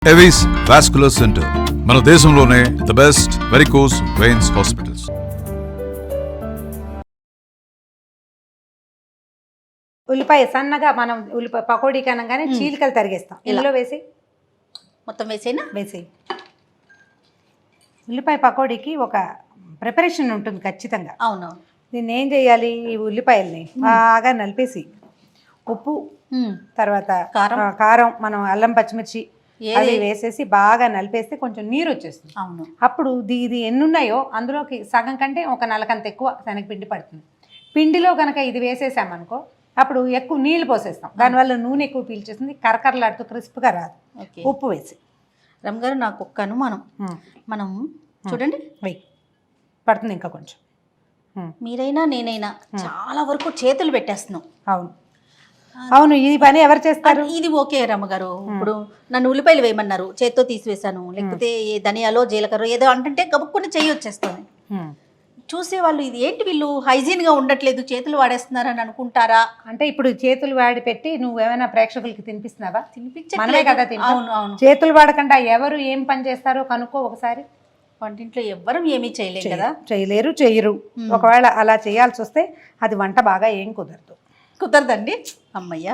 Avis vascular centre మన దేశంలోనే the best varicose veins hospitals. ఉల్లిపాయ సన్నగా మనం ఉల్లిపాయ పకోడీ కనగానే చీలికలు తరిగేస్తాం. ఇందులో వేసి మొత్తం వేసేనా? వేసి ఉల్లిపాయ పకోడీకి ఒక ప్రిపరేషన్ ఉంటుంది ఖచ్చితంగా. అవునవును. దీన్ని ఏం చేయాలి? ఈ ఉల్లిపాయల్ని బాగా నలిపేసి ఉప్పు తర్వాత కారం మనం అల్లం పచ్చిమిర్చి అది వేసేసి బాగా నలిపేస్తే కొంచెం నీరు వచ్చేస్తుంది. అవును. అప్పుడు ఇది ఎన్ని ఉన్నాయో అందులోకి సగం కంటే ఒక నలకంత ఎక్కువ శనగపిండి పడుతుంది. పిండిలో కనుక ఇది వేసేసామనుకో అప్పుడు ఎక్కువ నీళ్లు పోసేస్తాం, దానివల్ల నూనె ఎక్కువ పీల్చేస్తుంది, కరకరలాడుతూ క్రిస్ప్గా రాదు. ఉప్పు వేసి రమ్మగారు నాకు ఒక్క అనుమానం, మనం చూడండి వెయ్యి పడుతుంది ఇంకా కొంచెం. మీరైనా నేనైనా చాలా వరకు చేతులు పెట్టేస్తున్నాం. అవును అవును, ఈ పని ఎవరు చేస్తారు? ఇది ఓకే రమ్మగారు. ఇప్పుడు నన్ను ఉల్లిపాయలు వేయమన్నారు, చేత్తో తీసివేశాను, లేకపోతే ధనియాలో జీలకర్ర ఏదో అంటే గబుక్కుని చెయ్యి వచ్చేస్తుంది. చూసేవాళ్ళు ఇది ఏంటి వీళ్ళు హైజీన్గా ఉండట్లేదు, చేతులు వాడేస్తున్నారని అనుకుంటారా? అంటే ఇప్పుడు చేతులు వాడి పెట్టి నువ్వు ఏమైనా ప్రేక్షకులకి తినిపిస్తున్నావా? మనమే కదా అవును అవును. చేతులు వాడకుండా ఎవరు ఏం పని చేస్తారో కనుక్కో ఒకసారి. వంటింట్లో ఎవ్వరం ఏమీ చేయలేరు కదా. చేయలేరు, చెయ్యరు. ఒకవేళ అలా చేయాల్సి వస్తే అది వంట బాగా ఏం కుదరదు. కుదరదండి. అమ్మయ్యా.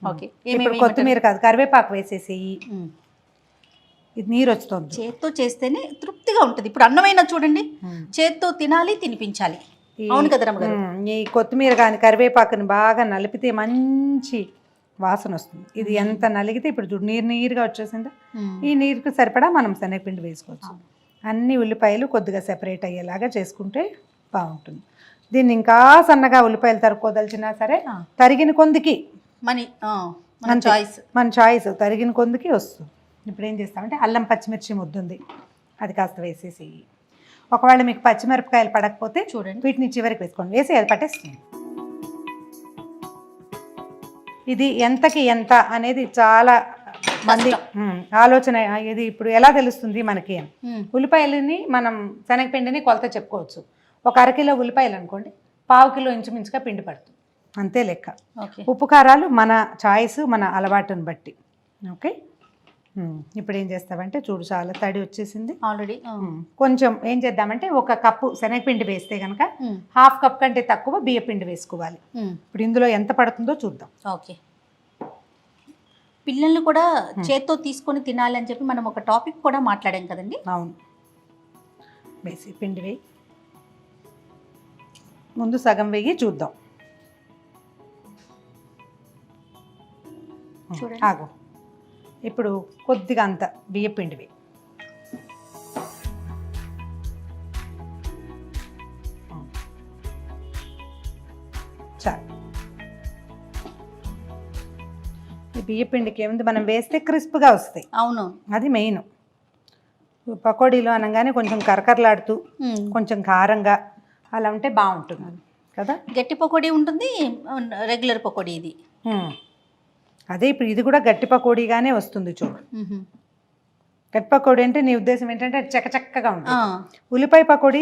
ఓకే. ఇప్పుడు కొత్తిమీర కాదు కరివేపాకు వేసేసి ఇది నీరు వస్తుంది. చేత్తో చేస్తేనే తృప్తిగా ఉంటుంది. ఇప్పుడు అన్నమైనా చూడండి, చేత్తో తినాలి, తినిపించాలి. అవును కదా రమ్మగారు. ఈ కొత్తిమీర కానీ కరివేపాకుని బాగా నలిపితే మంచి వాసన వస్తుంది. ఇది ఎంత నలిగితే ఇప్పుడు చూడు నీరు నీరుగా వచ్చేసిందా, ఈ నీరుకు సరిపడా మనం శనగపిండి వేసుకోవచ్చు. అన్ని ఉల్లిపాయలు కొద్దిగా సెపరేట్ అయ్యేలాగా చేసుకుంటే బాగుంటుంది. దీన్ని ఇంకా సన్నగా ఉల్లిపాయలు తరుక్కోదలిచినా సరే తరిగిన కొందికి మన చాయిస్ తరిగిన కొందికి వస్తుంది. ఇప్పుడు ఏం చేస్తామంటే అల్లం పచ్చిమిర్చి ముద్దుంది, అది కాస్త వేసేసి, ఒకవేళ మీకు పచ్చిమిరపకాయలు పడకపోతే చూడండి వీటిని చివరికి వేసుకోండి, వేసి అది పట్టేస్తుంది. ఇది ఎంతకి ఎంత అనేది చాలా మంది ఆలోచన. ఇది ఇప్పుడు ఎలా తెలుస్తుంది మనకి? ఉల్లిపాయలని మనం శనగపిండిని కొలత చెప్పుకోవచ్చు. ఒక అరకిలో ఉల్లిపాయలు అనుకోండి, పావు కిలో ఇంచుమించుగా పిండి పడుతుంది, అంతే లెక్క. ఉప్పు కారాలు మన చాయిస్, మన అలవాటుని బట్టి. ఓకే. ఇప్పుడు ఏం చేస్తామంటే చూడు చాలా తడి వచ్చేసింది ఆల్రెడీ. కొంచెం ఏం చేద్దామంటే ఒక కప్పు శనగపిండి వేస్తే కనుక హాఫ్ కప్ కంటే తక్కువ బియ్య పిండి వేసుకోవాలి. ఇప్పుడు ఇందులో ఎంత పడుతుందో చూద్దాం. ఓకే. పిల్లల్ని కూడా చేత్తో తీసుకొని తినాలి అని చెప్పి మనం ఒక టాపిక్ కూడా మాట్లాడాం కదండి. అవును. వేసి పిండి వేయి, ముందు సగం వేయి చూద్దాం. చూడండి. ఆగు. ఇప్పుడు కొద్దిగా అంత బియ్య పిండి వేయి. చాలు. ఈ బియ్య పిండికి ఏముంది, మనం వేస్తే క్రిస్ప్గా వస్తాయి. అవును, అది మెయిన్. పకోడీలో అనగానే కొంచెం కరకరలాడుతూ కొంచెం కారంగా అలా ఉంటే బాగుంటుంది కదా. గట్టి పకోడీ ఉంటుంది, రెగ్యులర్ పకోడీ ఇది. అదే ఇప్పుడు ఇది కూడా గట్టి పకోడీగానే వస్తుంది చూడు. గట్టి పకోడీ అంటే నీ ఉద్దేశం ఏంటంటే అది చక్కచక్కగా ఉంటుంది. ఉల్లిపాయ పకోడీ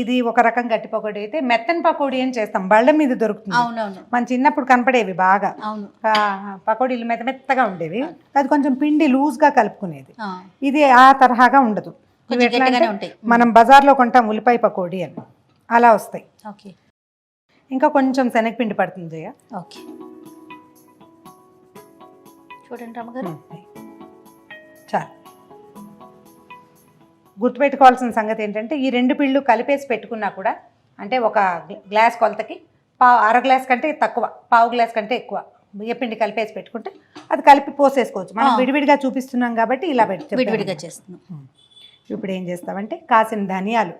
ఇది ఒక రకం గట్టి పకోడీ అయితే, మెత్తని పకోడీ అని చేస్తాం, బళ్ళ మీద దొరుకుతుంది. అవునవును. మన చిన్నప్పుడు కనపడేవి బాగా. అవును. పకోడీలు మెత్త మెత్తగా ఉండేవి, అది కొంచెం పిండి లూజ్గా కలుపుకునేది. ఇది ఆ తరహాగా ఉండదు. మనం బజార్లో కొంటాం ఉల్లిపాయ పకోడీ అని, అలా వస్తాయి. ఓకే. ఇంకా కొంచెం శనగపిండి పడుతుంది. ఓకే. చూడండి రమ్మగారు, చాలు. గుర్తుపెట్టుకోవాల్సిన సంగతి ఏంటంటే ఈ రెండు పిండ్లు కలిపేసి పెట్టుకున్నా కూడా, అంటే ఒక గ్లాస్ కొలతకి అర గ్లాస్ కంటే తక్కువ, పావు గ్లాస్ కంటే ఎక్కువ బియ్యపిండి కలిపేసి పెట్టుకుంటే అది కలిపి పోసేసుకోవచ్చు. మనం విడివిడిగా చూపిస్తున్నాం కాబట్టి ఇలా విడివిడిగా చేస్తున్నాం. ఇప్పుడు ఏం చేస్తామంటే కాసిన ధనియాలు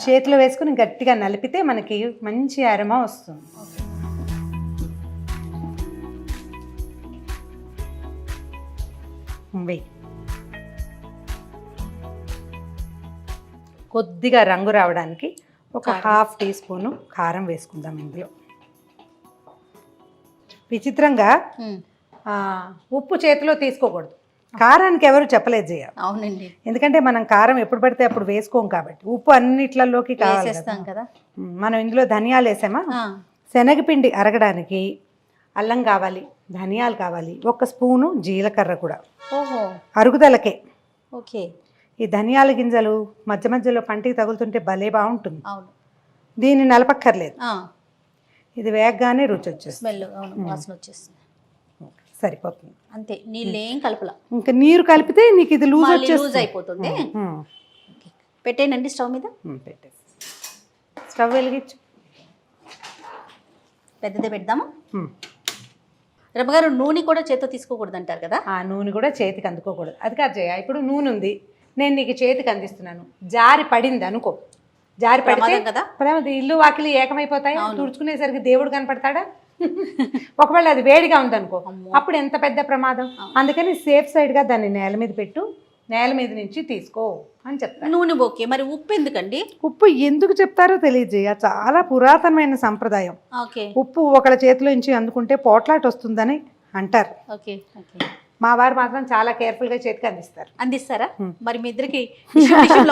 చేతిలో వేసుకుని గట్టిగా నలిపితే మనకి మంచి అరమ వస్తుంది. వెయ్యి. కొద్దిగా రంగు రావడానికి ఒక హాఫ్ టీ స్పూను కారం వేసుకుందాం ఇందులో. విచిత్రంగా ఉప్పు చేతిలో తీసుకోకూడదు, కారానికి ఎవరు చెప్పలేదు జయ. అవునండి. ఎందుకంటే మనం కారం ఎప్పుడు పడితే అప్పుడు వేసుకోం కాబట్టి, ఉప్పు అన్నిట్లలోకి కావాలి కదా. మనం ఇందులో ధనియాలు వేసామా, శనగపిండి అరగడానికి అల్లం కావాలి, ధనియాలు కావాలి, 1 స్పూను జీలకర్ర కూడా ఓహో అరుగుదలకే. ఓకే. ఈ ధనియాల గింజలు మధ్య మధ్యలో పంటికి తగులుతుంటే భలే బాగుంటుంది. అవును. దీన్ని నలపక్కర్లేదు, ఇది వేగగానే రుచి వచ్చేస్తుంది, స్మెల్ అవును వాసన వచ్చేస్తుంది. సరిపోతుంది. అంతే, నీళ్ళు ఏం కలపల. ఇంకా నీరు కలిపితే నీకు ఇది లూజ్ లూజ్ వచ్చేస్తుంది. అయిపోతుంది. పెట్టేనండి స్టవ్ మీద. పెట్టేసి స్టవ్ వెలిగించు. పెద్దదే పెడదాము. రమ్మగారు నూనె కూడా చేత్తో తీసుకోకూడదు అంటారు కదా. ఆ నూనె కూడా చేతికి అందుకోకూడదు. అది కాదు జయ, ఇప్పుడు నూనె ఉంది, నేను నీకు చేతికి అందిస్తున్నాను, జారి పడింది అనుకో, జారి పడితే కదా ఇల్లు వాకిలి ఏకమైపోతాయి. తుడుచుకునేసరికి దేవుడు కనపడతాడా? ఒకవేళ అది వేడిగా ఉందనుకో, అప్పుడు ఎంత పెద్ద ప్రమాదం. అందుకని సేఫ్ సైడ్గా దాన్ని నేల మీద పెట్టు, నేల మీద నుంచి తీసుకో అని చెప్తారు. నూనె ఓకే, మరి ఉప్పు ఎందుకండి? ఉప్పు ఎందుకు చెప్తారో తెలియజేయ, చాలా పురాతనమైన సంప్రదాయం. ఓకే. ఉప్పు ఒకళ్ళ చేతిలో నుంచి అందుకుంటే పోట్లాట వస్తుందని అంటారు. Okay okay. మా వారు మాత్రం చాలా కేర్ఫుల్గా చేతికి అందిస్తారు. అందిస్తారా? మరి మీ ఇద్దరికి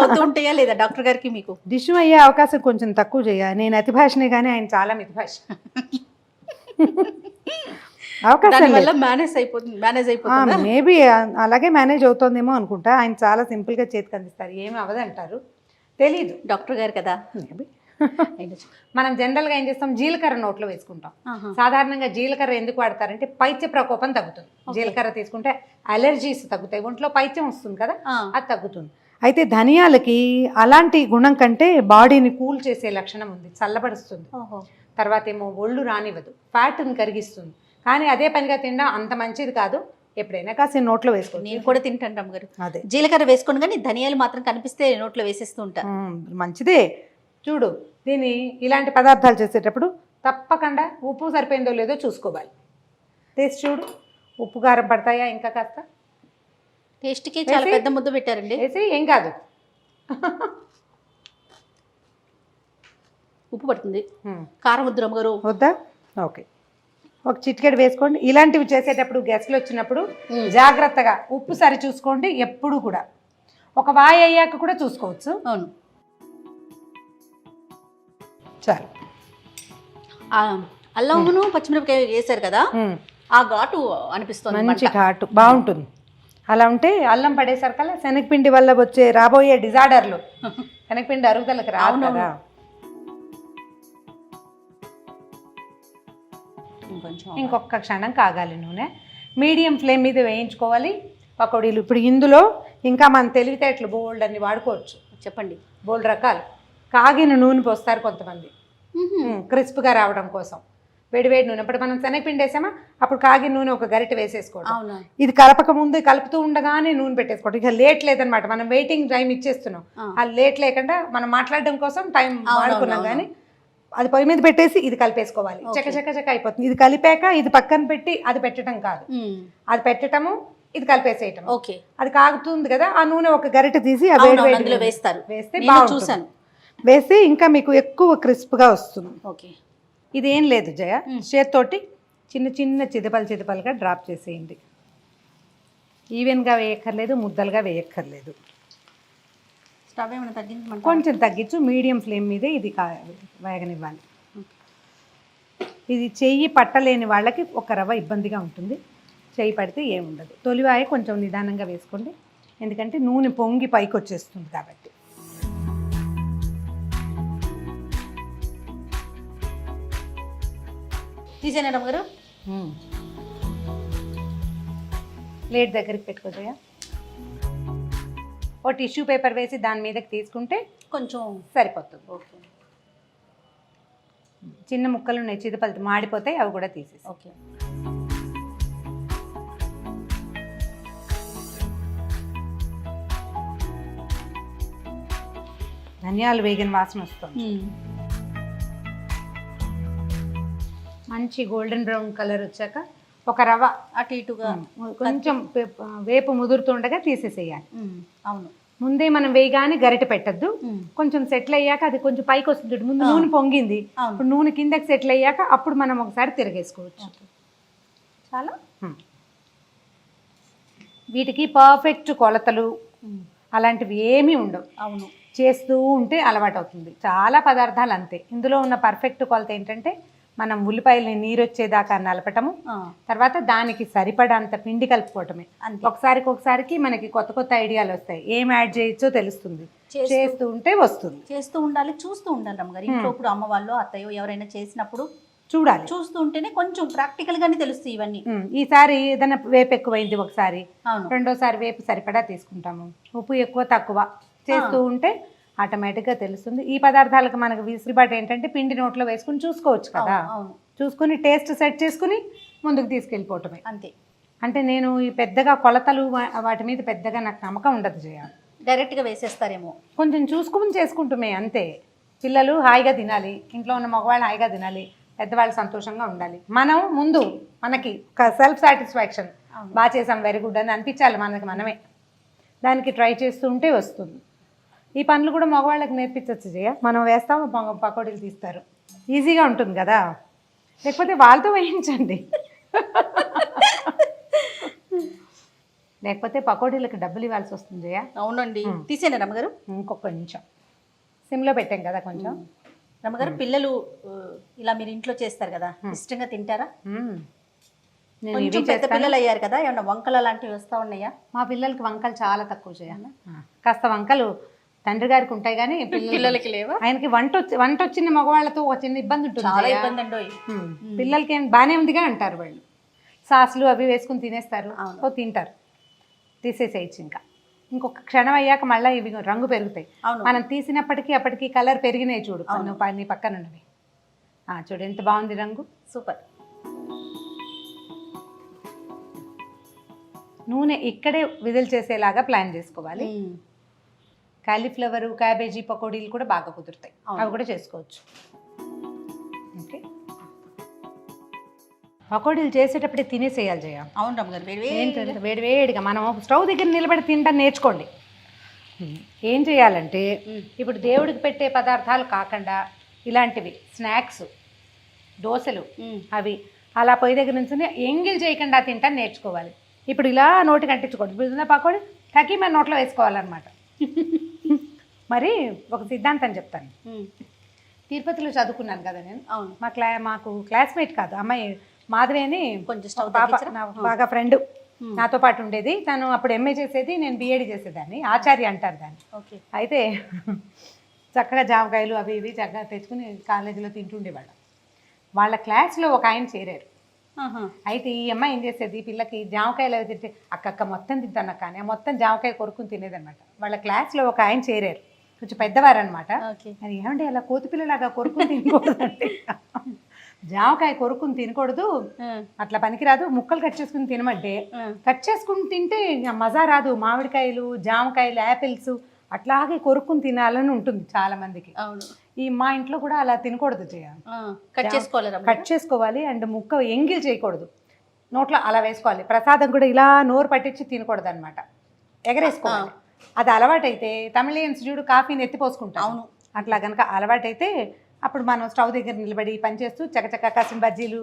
అవుతూ ఉంటాయా లేదా డాక్టర్ గారికి మీకు? డిష్యూ అయ్యే అవకాశం కొంచెం తక్కువ చేయ. నేను అతి భాషనే కానీ ఆయన చాలా మితి భాష. అవకాశం మేనేజ్ అయిపోతుంది. మేబీ అలాగే మేనేజ్ అవుతుందేమో అనుకుంటా. ఆయన చాలా సింపుల్గా చేతికి అందిస్తారు, ఏమి అవ్వదంటారు. తెలీదు, డాక్టర్ గారు కదా. మేబీ మనం జనరల్గా ఏం చేస్తాం, జీలకర్ర నోట్లో వేసుకుంటాం. సాధారణంగా జీలకర్ర ఎందుకు వాడతారంటే పైత్య ప్రకోపం తగ్గుతుంది. జీలకర్ర తీసుకుంటే అలర్జీస్ తగ్గుతాయి, ఒంట్లో పైత్యం వస్తుంది కదా, అది తగ్గుతుంది. అయితే ధనియాలకి అలాంటి గుణం కంటే బాడీని కూల్ చేసే లక్షణం ఉంది, చల్లబరుస్తుంది. తర్వాత ఏమో ఒళ్ళు రానివ్వదు, ఫ్యాట్ని కరిగిస్తుంది. కానీ అదే పనిగా తినడం అంత మంచిది కాదు. ఎప్పుడైనా కాస్త నోట్లో వేసుకోండి. నేను కూడా తింటాను రమ్మగారు. అదే జీలకర్ర వేసుకోండి, కానీ ధనియాలు మాత్రం కనిపిస్తే నోట్లో వేసేస్తూ ఉంటా. మంచిదే. చూడు, దీన్ని ఇలాంటి పదార్థాలు చేసేటప్పుడు తప్పకుండా ఉప్పు సరిపోయిందో లేదో చూసుకోవాలి. టేస్ట్ చూడు, ఉప్పు కారం పడతాయా ఇంకా కాస్త. టేస్ట్కి చాలా పెద్ద ముద్ద పెట్టారండి. వేసి ఏం కాదు, ఉప్పు పడుతుంది. కారం వద్దు రమ్మగారు. వద్దా? ఓకే, ఒక చిటికెడు వేసుకోండి. ఇలాంటివి చేసేటప్పుడు గెస్ట్లు వచ్చినప్పుడు జాగ్రత్తగా ఉప్పు సరి చూసుకోండి. ఎప్పుడు కూడా ఒక వాయి అయ్యాక కూడా చూసుకోవచ్చు. అవును, చాలు. అల్లమును పచ్చిమిరపకాయ వేసారు కదా, ఆ ఘాటు అనిపిస్తుంది, మంచి ఘాటు బాగుంటుంది. అలా ఉంటే అల్లం పడేసరికల్లా శనగపిండి వల్ల వచ్చే రాబోయే డిజార్డర్లు, శనగపిండి అరుగుదలకు రావు కదా. ఇంకొక క్షణం కాగాలి నూనె. మీడియం ఫ్లేమ్ మీద వేయించుకోవాలి పకోడీలు. ఇప్పుడు ఇందులో ఇంకా మన తెలివితేటలు బోల్డ్ అన్ని వాడుకోవచ్చు. చెప్పండి. బోల్డ్ రకాలు. కాగిన నూనె పోస్తారు కొంతమంది క్రిస్ప్గా రావడం కోసం. వేడివేడి నూనె, ఇప్పుడు మనం శనగపిండి వేసామా, అప్పుడు కాగిన నూనె ఒక గరిటె వేసేసుకోవడం. ఇది కలపక ముందు కలుపుతూ ఉండగానే నూనె పెట్టేసుకోవడం. ఇక లేట్ లేదనమాట, మనం వెయిటింగ్ టైం ఇచ్చేస్తున్నాం. ఆ లేట్ లేకుండా మనం మాట్లాడడం కోసం టైం వాడుకున్నాం. కానీ అది పొయ్యి మీద పెట్టేసి ఇది కలిపేసుకోవాలి. చక్క చక్క చక్క అయిపోతుంది. ఇది కలిపాక ఇది పక్కన పెట్టి అది పెట్టడం కాదు, అది పెట్టడము, ఇది కలిపేసేయటం. ఓకే, అది కాగుతుంది కదా, ఆ నూనె ఒక గరిటె తీసి ఆ వేడి వేడిలో వేస్తారు. వేస్తే బాగుంటుంది. వేసి ఇంకా మీకు ఎక్కువ క్రిస్ప్గా వస్తుంది. ఓకే. ఇదేం లేదు జయ, చేత్తోటి చిన్న చిన్న చిదపలుగా డ్రాప్ చేసేయండి. ఈవెన్గా వేయక్కర్లేదు, ముద్దలుగా వేయక్కర్లేదు. స్టవ్ ఏమైనా తగ్గించమంటారా? కొంచెం తగ్గించు, మీడియం ఫ్లేమ్ మీదే ఇది వేగనివ్వాలి. ఇది చెయ్యి పట్టలేని వాళ్ళకి ఒక రవ్వ ఇబ్బందిగా ఉంటుంది, చెయ్యి పడితే ఏముండదు. తొలివాయి కొంచెం నిదానంగా వేసుకోండి, ఎందుకంటే నూనె పొంగి పైకి వచ్చేస్తుంది కాబట్టి. తీసేనా రమ్మగారు? ప్లేట్ దగ్గరికి పెట్టుకోజాయా. ఓ టిష్యూ పేపర్ వేసి దాని మీదకి తీసుకుంటే కొంచెం సరిపోతుంది. ఓకే. చిన్న ముక్కలు ఉన్నాయి, చిదపలు మాడిపోతాయి, అవి కూడా తీసేసి. ఓకే. ధనియాలు వేగిన వాసన వస్తుంది. మంచి గోల్డెన్ బ్రౌన్ కలర్ వచ్చాక ఒక రవ్వ అటు ఇటుగా కొంచెం వేపు ముదురుతుండగా తీసేసేయాలి. అవును, ముందే మనం వేయగానే గరిటె పెట్టద్దు. కొంచెం సెటిల్ అయ్యాక అది కొంచెం పైకి వస్తుంది. ముందు నూనె పొంగింది, ఇప్పుడు నూనె కిందకి సెటిల్ అయ్యాక అప్పుడు మనం ఒకసారి తిరగేసుకోవచ్చు. చాలా వీటికి పర్ఫెక్ట్ కొలతలు అలాంటివి ఏమీ ఉండవు. అవును, చేస్తూ ఉంటే అలవాటు అవుతుంది. చాలా పదార్థాలు అంతే. ఇందులో ఉన్న పర్ఫెక్ట్ కొలత ఏంటంటే మనం ఉల్లిపాయలని నీరు వచ్చేదాకా నలపటము, ఆ, తర్వాత దానికి సరిపడంత పిండి కలుపుకోవటమే. అంతే. ఒకసారికి మనకి కొత్త కొత్త ఐడియాలు వస్తాయి, ఏం యాడ్ చేయొచ్చో తెలుస్తుంది, చేస్తూ ఉంటే వస్తుంది. చేస్తూ ఉండాలి, చూస్తూ ఉండాలి రమ్మగారు. ఇంట్లో ఇప్పుడు అమ్మ వాళ్ళు అత్తయ్య ఎవరైనా చేసినప్పుడు చూడాలి, చూస్తూ ఉంటేనే కొంచెం ప్రాక్టికల్ గానే తెలుస్తాయి ఇవన్నీ. ఈసారి ఏదైనా వేపు ఎక్కువైంది ఒకసారి, అవును. రెండోసారి వేపు సరిపడా తీసుకుంటాము, ఉప్పు ఎక్కువ తక్కువ చేస్తూ ఉంటే ఆటోమేటిక్గా తెలుస్తుంది. ఈ పదార్థాలకు మనకు విసులుబాటు ఏంటంటే పిండి నోట్లో వేసుకుని చూసుకోవచ్చు కదా, అవును, చూసుకుని టేస్ట్ సెట్ చేసుకుని ముందుకు తీసుకెళ్ళిపోవటమే. అంతే. అంటే నేను ఈ పెద్దగా కొలతలు వాటి మీద పెద్దగా నాకు నమ్మకం ఉండదు చేయాలి, డైరెక్ట్ గా వేసేస్తారేమో. కొంచెం చూసుకుని చేసుకుంటుమే అంతే. పిల్లలు హాయిగా తినాలి, ఇంట్లో ఉన్న మగవాళ్ళు హాయిగా తినాలి, పెద్దవాళ్ళు సంతోషంగా ఉండాలి. మనం ముందు మనకి ఒక సెల్ఫ్ సాటిస్ఫాక్షన్, బాగా చేసాం వెరీ గుడ్ అని అనిపించాలి మనకి మనమే. దానికి ట్రై చేస్తూ ఉంటే వస్తుంది. ఈ పనులు కూడా మగవాళ్ళకి నేర్పించవచ్చు జయ, మనం వేస్తాము పకోడీలు తీస్తారు, ఈజీగా ఉంటుంది కదా. లేకపోతే వాళ్ళతో వేయించండి, లేకపోతే పకోడీలకు డబ్బులు ఇవ్వాల్సి వస్తుంది జయ. అవునండి, తీసేనా రమ్మగారు? ఇంకొక కొంచెం సిమ్లో పెట్టాం కదా కొంచెం. రమ్మగారు, పిల్లలు ఇలా మీరు ఇంట్లో చేస్తారు కదా, ఇష్టంగా తింటారా? నేను కొంచెం ఇవి పెద్ద పిల్లలు అయ్యారు కదా, ఏమన్నా వంకలు అలాంటివి వస్తా ఉన్నాయా? మా పిల్లలకి వంకలు చాలా తక్కువ చేయాలి, కాస్త వంకలు తండ్రి గారికి ఉంటాయి కానీ పిల్లలకి లేవా? ఆయనకి వంట వచ్చిన మగవాళ్ళతో ఒక చిన్న ఇబ్బంది ఉంటుంది, చాలా ఇబ్బంది అండి. పిల్లలకి ఏం బాగానే ఉందిగా అంటారు వాళ్ళు, సాసులు అవి వేసుకుని తినేస్తారు, తింటారు, తీసేసేయచ్చు. ఇంకా ఇంకొక క్షణం అయ్యాక మళ్ళీ ఇవి రంగు పెరుగుతాయి. మనం తీసినప్పటికీ అప్పటికి కలర్ పెరిగినాయి చూడు, నీ పక్కన ఉన్నవి చూడు ఎంత బాగుంది రంగు, సూపర్. నూనె ఇక్కడే విజిల్ చేసేలాగా ప్లాన్ చేసుకోవాలి. కాలీఫ్లవర్ క్యాబేజీ పకోడీలు కూడా బాగా కుదురుతాయి, అవి కూడా చేసుకోవచ్చు. ఓకే, పకోడీలు చేసేటప్పుడే తినేసేయాలి జయ. అవును రమ్మగారు, వేడివేడిగా మనం స్టవ్ దగ్గర నిలబడి తింటా నేర్చుకోండి. ఏం చేయాలంటే ఇప్పుడు దేవుడికి పెట్టే పదార్థాలు కాకుండా ఇలాంటివి స్నాక్స్, దోశలు అవి అలా పొయ్యి దగ్గర నుంచి ఎంగిల్ చేయకుండా తింటా నేర్చుకోవాలి. ఇప్పుడు ఇలా నోటికి అంటించుకోండి, ఇప్పుడు పకోడీ టకీ మన నోట్లో వేసుకోవాలన్నమాట. మరి ఒక సిద్ధాంతం చెప్తాను. తిరుపతిలో చదువుకున్నాను కదా నేను, మాకు క్లాస్మేట్ కాదు అమ్మాయి మాధవి అని కొంచెం పాప, బాగా ఫ్రెండ్, నాతో పాటు ఉండేది. తను అప్పుడు ఎంఏ చేసేది, నేను బిఏడి చేసేదాన్ని, ఆచార్య అంటారు దాన్ని. అయితే చక్కగా జామకాయలు అవి ఇవి చక్కగా తెచ్చుకుని కాలేజీలో తింటుండేవాళ్ళం. వాళ్ళ క్లాస్లో ఒక ఆయన చేరారు. అయితే ఈ అమ్మాయి ఏం చేసేది, పిల్లకి జామకాయలు అవి తింటే అక్క మొత్తం తింటాను కానీ మొత్తం జామకాయ కొరుకుని తినేదనమాట. వాళ్ళ క్లాస్లో ఒక ఆయన చేరారు, కొంచెం పెద్దవారు అనమాట. అది ఏమంటే అలా కోతిపిల్లలాగా కొరుకుని తినకూడదు అంటే, జామకాయ కొరుకుని తినకూడదు, అట్లా పనికిరాదు, ముక్కలు కట్ చేసుకుని తినమంటే కట్ చేసుకుని తింటే మజా రాదు. మామిడికాయలు, జామకాయలు, యాపిల్స్ అట్లాగే కొరుకుని తినాలని ఉంటుంది చాలా మందికి. ఈ మా ఇంట్లో కూడా అలా తినకూడదు చేయాలి, కట్ చేసుకోవాలి. అండ్ ముక్క ఎంగిల్ చేయకూడదు, నోట్లో అలా వేసుకోవాలి. ప్రసాదం కూడా ఇలా నోరు పట్టించి తినకూడదు అనమాట, ఎగరేసుకోవాలి. అది అలవాటైతే తమిళియన్స్ చూడు కాఫీని ఎత్తిపోసుకుంటాం, అవును అట్లా కనుక అలవాటైతే అప్పుడు మనం స్టవ్ దగ్గర నిలబడి పనిచేస్తూ చకచక కాసిన బజ్జీలు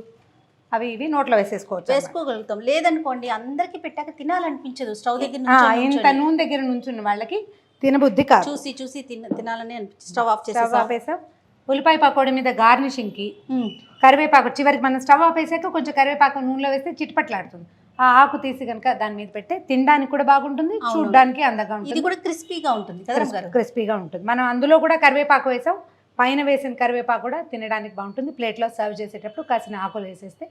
అవి ఇవి నోట్లో వేసుకోగలుగుతాం. లేదనుకోండి అందరికి పెట్టాక తినాలనిపించదు, స్టవ్ దగ్గర ఇంత నూనె దగ్గర నుంచున్న వాళ్ళకి తినబుద్ధి కాదు, చూసి చూసి తినాలని అనిపించింది. స్టవ్ ఆఫ్ ఆపేసాం. ఉల్లిపాయ పకోడీ మీద గార్నిషింగ్కి కరివేపాకు, చివరికి మనం స్టవ్ ఆపేసాక కొంచెం కరివేపాకు నూనెలో వేస్తే చిట్పట్లాడుతుంది. ఆ ఆకు తీసి కనుక దాని మీద పెడితే తినడానికి కూడా బాగుంటుంది, చూడడానికి అందంగా ఉంటుంది, ఇది కూడా క్రిస్పీగా ఉంటుంది, క్రిస్పీగా ఉంటుంది. మనం అందులో కూడా కరివేపాకు వేసాం, పైన వేసిన కరివేపాకు కూడా తినడానికి బాగుంటుంది. ప్లేట్లో సర్వ్ చేసేటప్పుడు కాసిన ఆకులు వేసేస్తే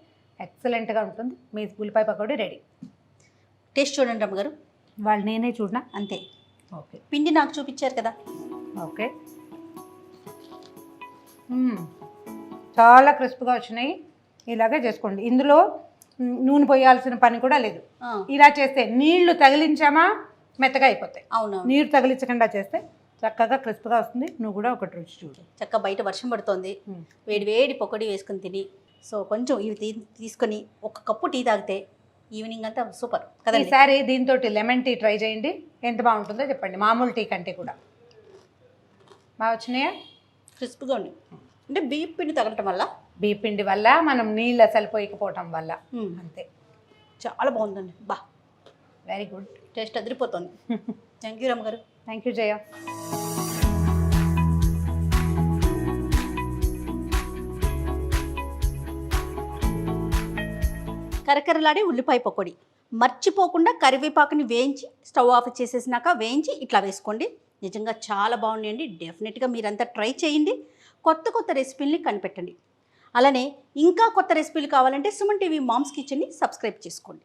ఎక్సలెంట్గా ఉంటుంది. మీ ఉల్లిపాయ పకోడీ రెడీ. టేస్ట్ చూడండి రమ్మగారు. వాళ్ళు నేనే చూడనా? అంతే. ఓకే, పిండి నాకు చూపించారు కదా. ఓకే, చాలా క్రిస్ప్గా వచ్చినాయి. ఇలాగే చేసుకోండి. ఇందులో నూనె పోయాల్సిన పని కూడా లేదు. ఇలా చేస్తే నీళ్లు తగిలించామా మెత్తగా అయిపోతాయి. అవును, నీరు తగిలించకుండా చేస్తే చక్కగా క్రిస్ప్గా వస్తుంది. నువ్వు కూడా ఒకటి రుచి చూడు. చక్కగా బయట వర్షం పడుతోంది, వేడి వేడి పకోడీ వేసుకుని తిని, సో కొంచెం ఇవి తీసుకొని ఒక కప్పు టీ తాగితే ఈవినింగ్ అంతా సూపర్ కదా. ఈసారి దీంతో లెమన్ టీ ట్రై చేయండి, ఎంత బాగుంటుందో చెప్పండి. మామూలు టీ కంటే కూడా బాగా వచ్చినాయా? క్రిస్ప్గా ఉంది. అంటే బియ్యం పిండి తగలటం వల్ల, బియ్యం పిండి వల్ల, మనం నీళ్ళు అసలు పోయకపోవటం వల్ల, అంతే. చాలా బాగుందండి, బా వెరీ గుడ్, టేస్ట్ అదిరిపోతుంది. థ్యాంక్ యూ రమ్మగారు. Thank you Jaya. కరకరలాడే ఉల్లిపాయ పకోడీ. మర్చిపోకుండా కరివేపాకుని వేయించి స్టవ్ ఆఫ్ చేసేసినాక వేయించి ఇట్లా వేసుకోండి. నిజంగా చాలా బాగున్నాయండి. డెఫినెట్గా మీరంతా ట్రై చేయండి. కొత్త కొత్త రెసిపీల్ని కనిపెట్టండి. అలానే ఇంకా కొత్త రెసిపీలు కావాలంటే సుమన్ టీవీ మామ్స్ కిచెన్ని సబ్స్క్రైబ్ చేసుకోండి.